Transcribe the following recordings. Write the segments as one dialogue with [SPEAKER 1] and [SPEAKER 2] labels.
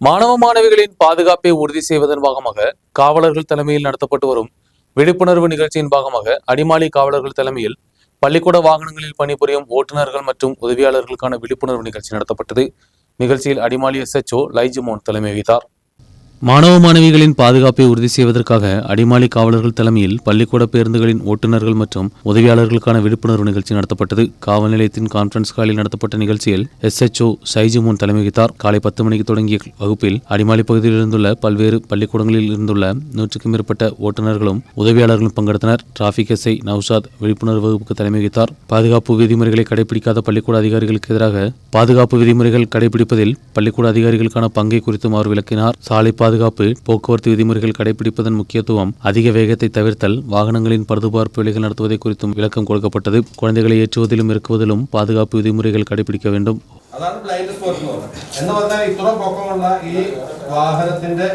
[SPEAKER 1] மாணவ மாணவிகளின் பாதுகாப்பை உறுதி செய்வதன் பாகமாக காவலர்கள் தலைமையில் நடத்தப்பட்டு வரும் விழிப்புணர்வு நிகழ்ச்சியின் பாகமாக அடிமாலி காவலர்கள் தலைமையில் பள்ளிக்கூட வாகனங்களில் பணிபுரியும் ஓட்டுநர்கள் மற்றும் உதவியாளர்களுக்கான விழிப்புணர்வு நிகழ்ச்சி நடத்தப்பட்டது. நிகழ்ச்சியில் அடிமாலி SHO லைஜுமோன் தலைமை வகித்தார். மாணவ மாணவிகளின் பாதுகாப்பை உறுதி செய்வதற்காக அடிமாலி காவலர்கள் தலைமையில் பள்ளிக்கூட பேருந்துகளின் ஓட்டுநர்கள் மற்றும் உதவியாளர்களுக்கான விழிப்புணர்வு நிகழ்ச்சி நடத்தப்பட்டது. காவல் நிலையத்தின் கான்பரன்ஸ் ஹாலில் நடத்தப்பட்ட நிகழ்ச்சியில் SHO சைஜுமோன் தலைமை வகித்தார். காலை 10 மணிக்கு தொடங்கிய வகுப்பில் அடிமாலி பகுதியில் இருந்துள்ள பல்வேறு பள்ளிக்கூடங்களில் இருந்துள்ள 100க்கும் மேற்பட்ட ஓட்டுநர்களும் உதவியாளர்களும் பங்கெடுத்தனர். டிராபிக் SI நௌஷாத் விழிப்புணர்வு வகுப்புக்கு தலைமை வகித்தார். பாதுகாப்பு விதிமுறைகளை கடைபிடிக்காத பள்ளிக்கூட அதிகாரிகளுக்கு எதிராக பாதுகாப்பு விதிமுறைகள் கடைபிடிப்பதில் பள்ளிக்கூட அதிகாரிகளுக்கான பங்கை குறித்தும் அவர் விளக்கினார். சாலை பாதுகாப்பு, போக்குவரத்து விதிமுறைகள் கடைபிடிப்பதன் முக்கியத்துவம், அதிக வேகத்தை தவிர்த்தல், வாகனங்களின் பழுதுபார்ப்பு வேலைகள் நடத்துவதை குறித்தும் விளக்கம் கொடுக்கப்பட்டது. குழந்தைகளை ஏற்றுவதிலும் இறக்குவதிலும் பாதுகாப்பு விதிமுறைகள் கடைபிடிக்க வேண்டும்.
[SPEAKER 2] അതാണ് ബ്ലൈൻഡ് സ്പോട്ട് എന്ന് പറഞ്ഞാൽ ഇത്ര പൊക്കമുള്ള ഈ വാഹനത്തിന്റെ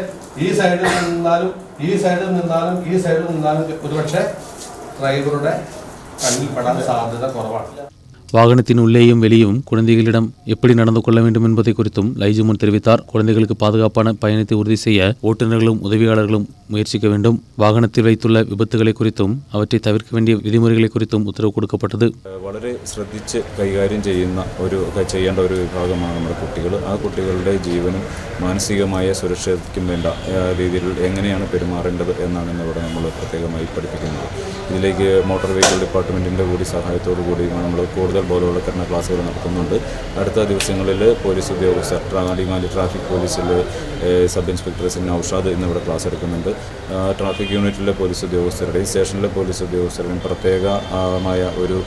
[SPEAKER 2] ഈ സൈഡിൽ നിന്നാലും ഒരുപക്ഷെ ഡ്രൈവറുടെ കണ്ണിൽ പെടാൻ സാധ്യത കുറവാണ്.
[SPEAKER 1] வாகனத்தின் உள்ளேயும் வெளியும் குழந்தைகளிடம் எப்படி நடந்து கொள்ள வேண்டும் என்பதை குறித்தும் லைஜுமோன் தெரிவித்தார். குழந்தைகளுக்கு பாதுகாப்பான பயணத்தை உறுதி செய்ய ஓட்டுநர்களும் உதவியாளர்களும் முயற்சிக்க வேண்டும். வாகனத்தில் வைத்துள்ள விபத்துகளை குறித்தும் அவற்றை தவிர்க்க வேண்டிய വിധിമുறைകളെ കുറിച്ചും ഉത്തരവ് കൊടുക്കപ്പെട്ടത്.
[SPEAKER 3] വളരെ ശ്രദ്ധിച്ച് കൈകാര്യം ചെയ്യേണ്ട ഒരു വിഭാഗമാണ് നമ്മുടെ കുട്ടികൾ. ആ കുട്ടികളുടെ ജീവനും മാനസികമായ സുരക്ഷയ്ക്കും വേണ്ട രീതിയിൽ എങ്ങനെയാണ് പെരുമാറേണ്ടത് എന്നാണ് ഇന്നിവിടെ നമ്മൾ പ്രത്യേകമായി പഠിപ്പിക്കുന്നത്. ഇതിലേക്ക് മോട്ടോർ വെഹിക്കിൾ ഡിപ്പാർട്ട്മെൻറ്റിൻ്റെ കൂടി സഹായത്തോടു കൂടി നമ്മൾ കൂടുതൽ ബോധവൽക്കരണ ക്ലാസ്സുകൾ നടത്തുന്നുണ്ട്. അടുത്ത ദിവസങ്ങളിൽ പോലീസ് ഉദ്യോഗസ്ഥർ, അടിമാലി ട്രാഫിക് പോലീസിൽ സബ് ഇൻസ്പെക്ടർ നൗഷാദ് എന്നിവിടെ ക്ലാസ് എടുക്കുന്നുണ്ട്. ട്രാഫിക് യൂണിറ്റിലെ പോലീസ് ഉദ്യോഗസ്ഥരുടെയും സ്റ്റേഷനിലെ പോലീസ് ഉദ്യോഗസ്ഥരുടെയും പ്രത്യേകമായ ഒരു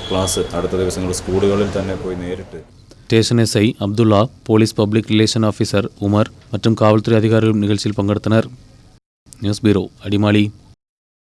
[SPEAKER 3] ക്ലാസ് അടുത്ത ദിവസങ്ങളിൽ സ്കൂളുകളിൽ തന്നെ പോയി നേരിട്ട്
[SPEAKER 1] station SI Abdullah, police public relation officer Umar மற்றும் காவல்துறை அதிகாரிகள் நிகழ்ச்சியில் பங்கெடுத்தனர். News bureau, Adimali.